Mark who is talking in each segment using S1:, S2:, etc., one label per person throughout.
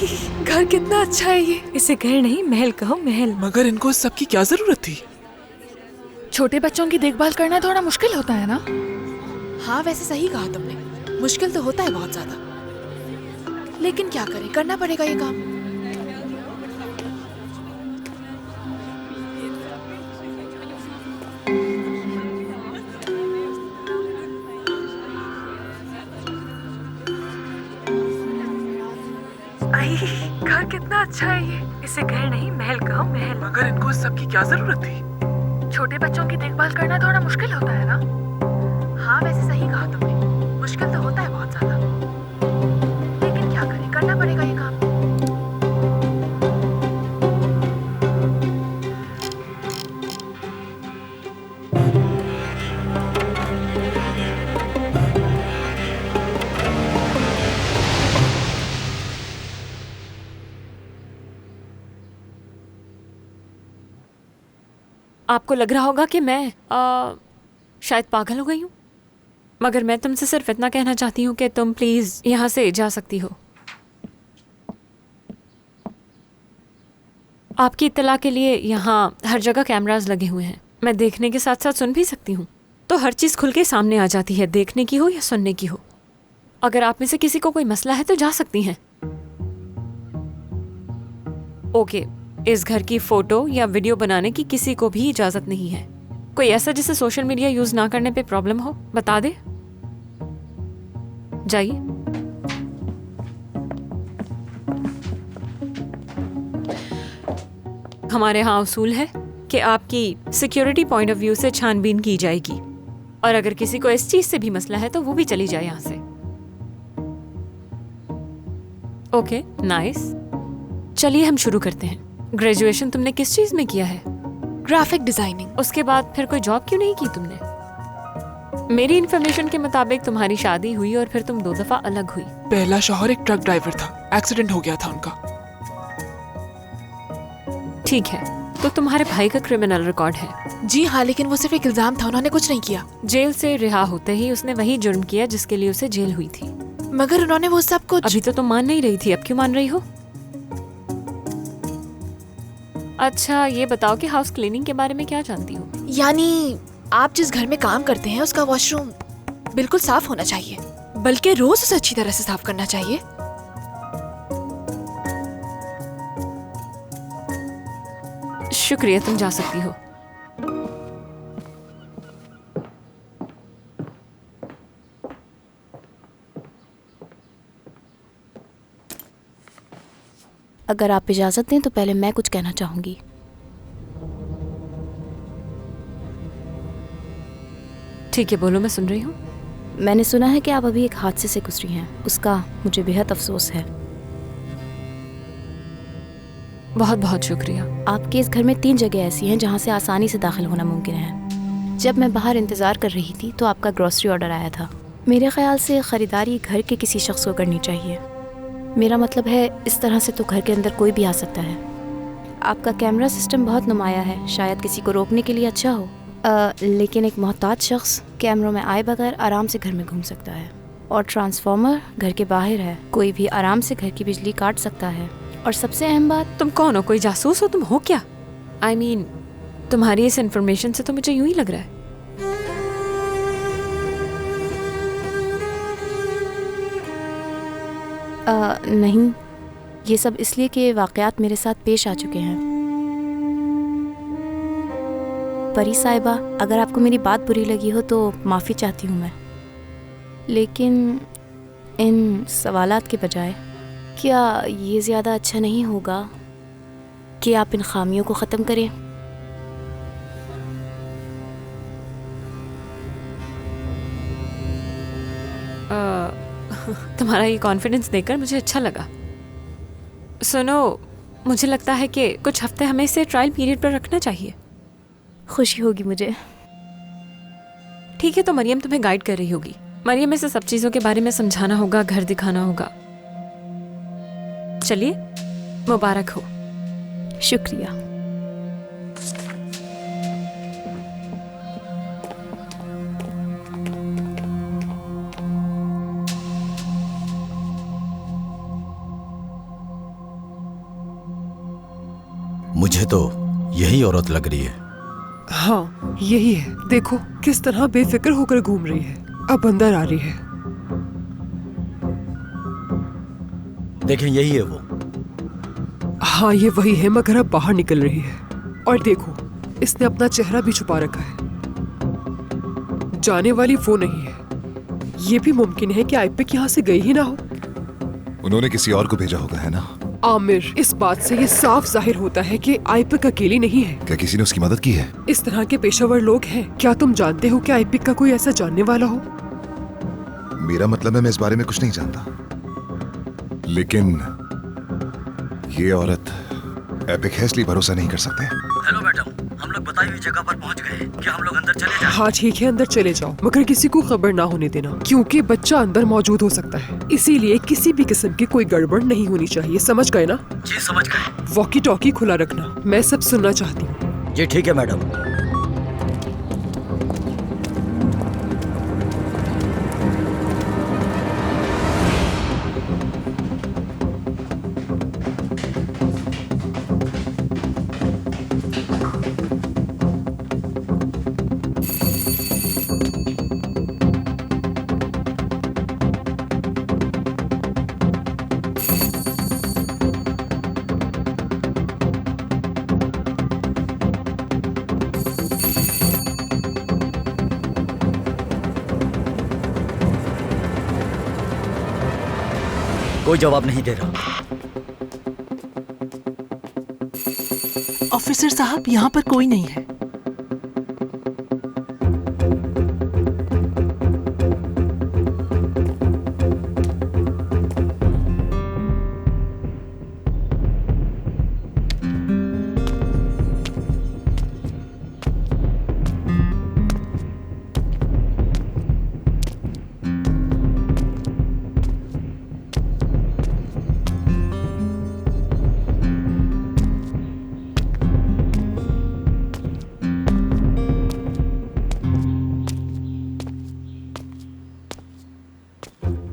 S1: घर कितना अच्छा है ये।
S2: इसे घर नहीं महल कहो, महल।
S3: मगर इनको इस सब की क्या जरूरत थी?
S1: छोटे बच्चों की देखभाल करना थोड़ा मुश्किल होता है ना। हाँ वैसे सही कहा तुमने, मुश्किल तो होता है बहुत ज्यादा, लेकिन क्या करें, करना पड़ेगा ये काम।
S2: घर कितना अच्छा है ये। इसे घर नहीं महल कहो, महल।
S3: मगर इनको इस सब की क्या जरूरत थी?
S1: छोटे बच्चों की देखभाल करना थोड़ा मुश्किल होता है ना। हाँ वैसे सही कहा तुमने, मुश्किल तो होता है बहुत ज्यादा, लेकिन क्या करें, करना पड़ेगा ये काम।
S2: आपको लग रहा होगा कि मैं शायद पागल हो गई हूँ, मगर मैं तुमसे सिर्फ इतना कहना चाहती हूँ कि तुम प्लीज यहाँ से जा सकती हो। आपकी इत्तला के लिए यहाँ हर जगह कैमरास लगे हुए हैं। मैं देखने के साथ साथ सुन भी सकती हूँ, तो हर चीज़ खुल के सामने आ जाती है, देखने की हो या सुनने की हो। अगर आप में से किसी को कोई मसला है तो जा सकती हैं। ओके, इस घर की फोटो या वीडियो बनाने की किसी को भी इजाजत नहीं है। कोई ऐसा जिसे सोशल मीडिया यूज ना करने पे प्रॉब्लम हो बता दे। जाइए। हमारे यहाँ उसूल है कि आपकी सिक्योरिटी पॉइंट ऑफ व्यू से छानबीन की जाएगी, और अगर किसी को इस चीज से भी मसला है तो वो भी चली जाए यहाँ से। ओके नाइस, चलिए हम शुरू करते हैं। ग्रेजुएशन तुमने किस चीज में किया है?
S1: Graphic designing.
S2: उसके बाद फिर कोई जॉब क्यों नहीं की तुमने? मेरी इन्फॉर्मेशन के मुताबिक तुम्हारी शादी हुई और फिर तुम 2 दफा अलग हुई।
S3: पहला शौहर एक ट्रक ड्राइवर था, एक्सीडेंट हो गया था उनका।
S2: ठीक है, तो तुम्हारे भाई का क्रिमिनल रिकॉर्ड है?
S1: जी हाँ, लेकिन वो सिर्फ एक इल्जाम था, उन्होंने कुछ नहीं किया।
S2: जेल से रिहा होते ही उसने वही जुर्म किया जिसके लिए उसे जेल हुई थी।
S1: मगर उन्होंने वो सब कुछ।
S2: अभी तो तुम मान नहीं रही थी, अब क्यों मान रही हो? अच्छा ये बताओ कि हाउस क्लीनिंग के बारे में क्या जानती हो?
S1: यानी आप जिस घर में काम करते हैं उसका वॉशरूम बिल्कुल साफ होना चाहिए, बल्कि रोज उसे अच्छी तरह से साफ करना चाहिए।
S2: शुक्रिया, तुम जा सकती हो।
S4: अगर आप इजाज़त दें तो पहले मैं कुछ कहना चाहूँगी।
S2: ठीक है, बोलो, मैं सुन रही हूँ।
S4: मैंने सुना है कि आप अभी एक हादसे से गुजरी हैं, उसका मुझे बेहद अफसोस है।
S2: बहुत बहुत शुक्रिया।
S4: आपके इस घर में 3 जगह ऐसी हैं जहाँ से आसानी से दाखिल होना मुमकिन है। जब मैं बाहर इंतज़ार कर रही थी तो आपका ग्रॉसरी ऑर्डर आया था। मेरे ख्याल से ख़रीदारी घर के किसी शख्स को करनी चाहिए। मेरा मतलब है इस तरह से तो घर के अंदर कोई भी आ सकता है। आपका कैमरा सिस्टम बहुत नुमाया है, शायद किसी को रोकने के लिए अच्छा हो, लेकिन एक मोहताज शख्स कैमरों में आए बगैर आराम से घर में घूम सकता है। और ट्रांसफार्मर घर के बाहर है, कोई भी आराम से घर की बिजली काट सकता है। और सबसे अहम बात,
S2: तुम कौन हो? कोई जासूस हो तुम? हो क्या? I mean, तुम्हारी इस इन्फॉर्मेशन से तो मुझे यूं ही लग रहा है।
S4: नहीं, ये सब इसलिए कि वाक़यात मेरे साथ पेश आ चुके हैं। परी साहिबा, अगर आपको मेरी बात बुरी लगी हो तो माफ़ी चाहती हूँ मैं, लेकिन इन सवालात के बजाय क्या ये ज़्यादा अच्छा नहीं होगा कि आप इन खामियों को ख़त्म करें?
S2: तुम्हारा ये कॉन्फिडेंस देखकर मुझे अच्छा लगा। सुनो, मुझे लगता है कि कुछ हफ्ते हमें इसे ट्रायल पीरियड पर रखना चाहिए।
S4: खुशी होगी मुझे।
S2: ठीक है, तो मरियम तुम्हें गाइड कर रही होगी। मरियम इसे सब चीज़ों के बारे में समझाना होगा, घर दिखाना होगा। चलिए, मुबारक हो।
S4: शुक्रिया।
S5: मुझे तो यही औरत लग रही है।
S6: हाँ यही है, देखो किस तरह बेफिक्र होकर घूम रही है। अब अंदर आ रही है।
S5: देखें यही है वो।
S6: हाँ ये वही है, मगर अब बाहर निकल रही है। और देखो इसने अपना चेहरा भी छुपा रखा है। जाने वाली वो नहीं है। ये भी मुमकिन है कि आइपिक यहाँ से गई ही ना हो।
S7: उन्होंने किसी और को भेजा होगा, है ना?
S6: आमिर, इस बात से ये साफ जाहिर होता है कि आइपिक अकेली नहीं है।
S7: क्या किसी ने उसकी मदद की है?
S6: इस तरह के पेशेवर लोग हैं। क्या तुम जानते हो कि आइपिक का कोई ऐसा जानने वाला हो?
S7: मेरा मतलब है मैं इस बारे में कुछ नहीं जानता, लेकिन ये औरत एपिक है इसलिए भरोसा नहीं कर सकते।
S5: हेलो मैडम, हम लोग बताई हुई जगह पर पहुंच गए। क्या हम लोग अंदर चले जाएं?
S6: हाँ ठीक है, अंदर चले जाओ, मगर किसी को खबर ना होने देना, क्योंकि बच्चा अंदर मौजूद हो सकता है। इसीलिए किसी भी किस्म की कोई गड़बड़ नहीं होनी चाहिए, समझ गए ना?
S5: जी समझ गए।
S6: वॉकी टॉकी खुला रखना, मैं सब सुनना चाहती हूँ।
S5: जी ठीक है मैडम। कोई जवाब नहीं दे रहा।
S8: ऑफिसर साहब, यहाँ पर कोई नहीं है।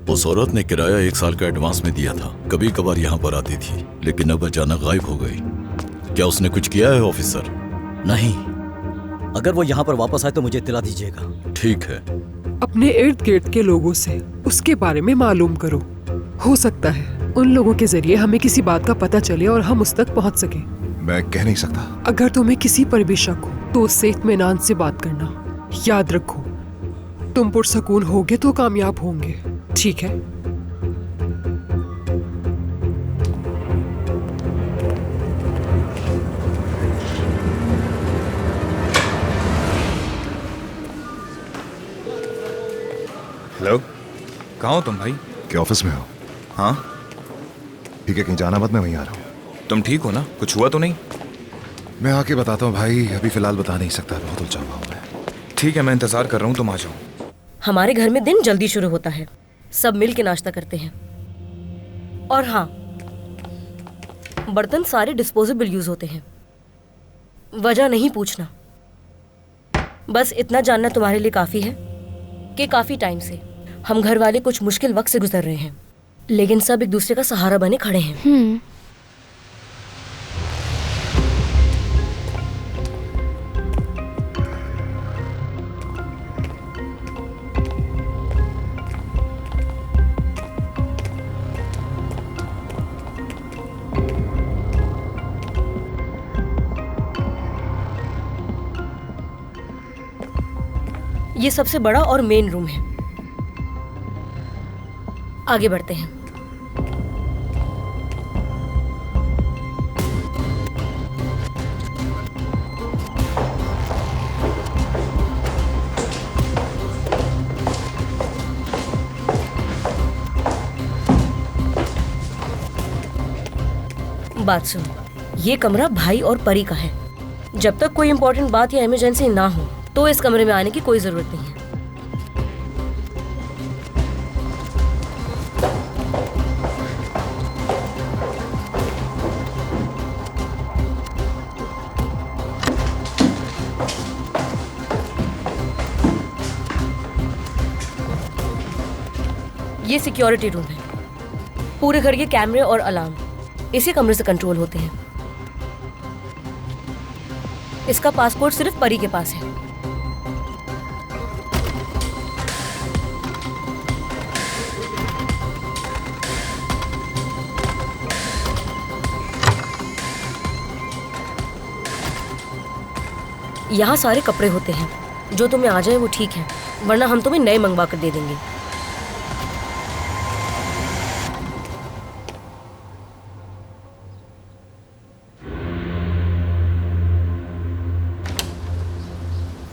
S5: उस औरत ने किराया 1 साल का एडवांस में दिया था। कभी कभार यहाँ पर आती थी, लेकिन अब अचानक गायब हो गई। क्या उसने कुछ किया है ऑफिसर? नहीं, अगर वो यहाँ पर वापस आए तो मुझे इत्तला दीजिएगा। ठीक है।
S6: अपने इर्द गिर्द के लोगों से उसके बारे में मालूम करो। हो सकता है उन लोगों के जरिए हमें किसी बात का पता चले और हम उस तक पहुँच सके।
S7: मैं कह नहीं सकता।
S6: अगर तुम्हें किसी पर भी शक हो तो उससे इत्मीनान से बात करना। याद रखो, तुम पुरसकून होगे तो कामयाब होंगे, ठीक है?
S9: हेलो, कहाँ हो तुम भाई?
S7: क्या ऑफिस में हो?
S9: हाँ।
S7: ठीक है, कहीं जाना मत, मैं वहीं आ रहा हूँ।
S9: तुम ठीक हो ना? कुछ हुआ तो नहीं?
S7: मैं आके बताता हूँ भाई, अभी फिलहाल बता नहीं सकता, बहुत उलझा हुआ हूँ मैं।
S9: ठीक है, मैं इंतजार कर रहा हूँ, तुम आ जाओ।
S10: हमारे घर में दिन जल्दी शुरू होता है, सब मिल के नाश्ता करते हैं। और हाँ, बर्तन सारे डिस्पोजेबल यूज होते हैं। वजह नहीं पूछना, बस इतना जानना तुम्हारे लिए काफी है कि काफी टाइम से हम घर वाले कुछ मुश्किल वक्त से गुजर रहे हैं, लेकिन सब एक दूसरे का सहारा बने खड़े हैं। ये सबसे बड़ा और मेन रूम है। आगे बढ़ते हैं। बात सुन, ये कमरा भाई और परी का है। जब तक कोई इंपॉर्टेंट बात या इमरजेंसी ना हो तो इस कमरे में आने की कोई जरूरत नहीं है। ये सिक्योरिटी रूम है। पूरे घर के कैमरे और अलार्म इसी कमरे से कंट्रोल होते हैं। इसका पासपोर्ट सिर्फ परी के पास है। यहाँ सारे कपड़े होते हैं, जो तुम्हें आ जाए वो ठीक है, वरना हम तुम्हें नए मंगवा कर दे देंगे।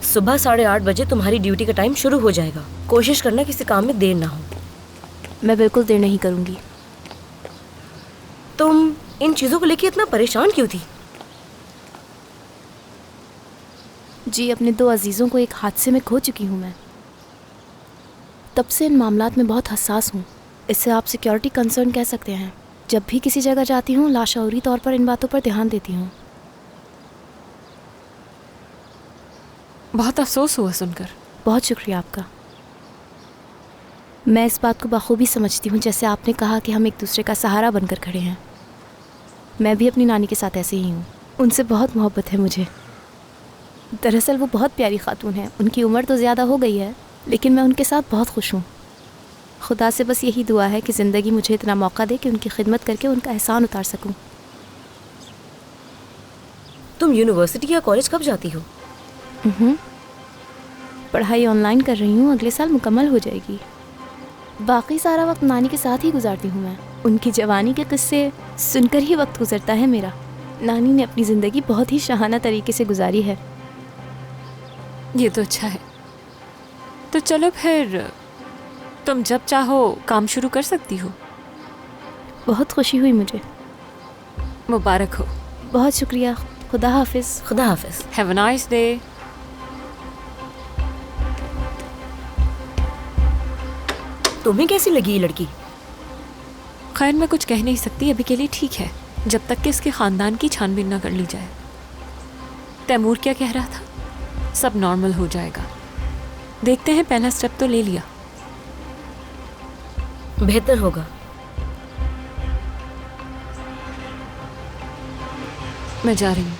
S10: सुबह 8:30 बजे तुम्हारी ड्यूटी का टाइम शुरू हो जाएगा। कोशिश करना किसी काम में देर ना हो।
S4: मैं बिल्कुल देर नहीं करूँगी।
S10: तुम इन चीज़ों को लेकर इतना परेशान क्यों थी?
S4: जी, अपने 2 अजीज़ों को एक हादसे में खो चुकी हूँ मैं। तब से इन मामलात में बहुत हसास हूँ। इससे आप सिक्योरिटी कंसर्न कह सकते हैं। जब भी किसी जगह जाती हूँ लाशऊरी तौर पर इन बातों पर ध्यान देती हूँ।
S2: बहुत अफसोस हुआ सुनकर।
S4: बहुत शुक्रिया आपका। मैं इस बात को बखूबी समझती हूँ, जैसे आपने कहा कि हम एक दूसरे का सहारा बनकर खड़े हैं। मैं भी अपनी नानी के साथ ऐसे ही हूँ। उनसे बहुत मोहब्बत है मुझे। दरअसल वो बहुत प्यारी खातून है। उनकी उम्र तो ज़्यादा हो गई है, लेकिन मैं उनके साथ बहुत खुश हूँ। खुदा से बस यही दुआ है कि ज़िंदगी मुझे इतना मौका दे कि उनकी खिदमत करके उनका एहसान उतार सकूँ।
S10: तुम यूनिवर्सिटी या कॉलेज कब जाती हो?
S4: पढ़ाई ऑनलाइन कर रही हूँ, अगले साल मुकम्मल हो जाएगी। बाकी सारा वक्त नानी के साथ ही गुजारती हूँ मैं। उनकी जवानी के किस्से सुनकर ही वक्त गुजरता है मेरा। नानी ने अपनी ज़िंदगी बहुत ही शाहाना तरीके से गुजारी है।
S2: ये तो अच्छा है। तो चलो फिर तुम जब चाहो काम शुरू कर सकती हो।
S4: बहुत खुशी हुई मुझे।
S2: मुबारक हो।
S4: बहुत शुक्रिया। खुदा हाफिज़।
S10: खुदा हाफिज़।
S2: Have a nice day.
S10: तुम्हें कैसी लगी ये लड़की?
S2: खैर मैं कुछ कह नहीं सकती, अभी के लिए ठीक है, जब तक कि इसके ख़ानदान की छानबीन ना कर ली जाए। तैमूर क्या कह रहा था? सब नॉर्मल हो जाएगा। देखते हैं, पहला स्टेप तो ले लिया।
S10: बेहतर होगा।
S2: मैं जा रही हूँ।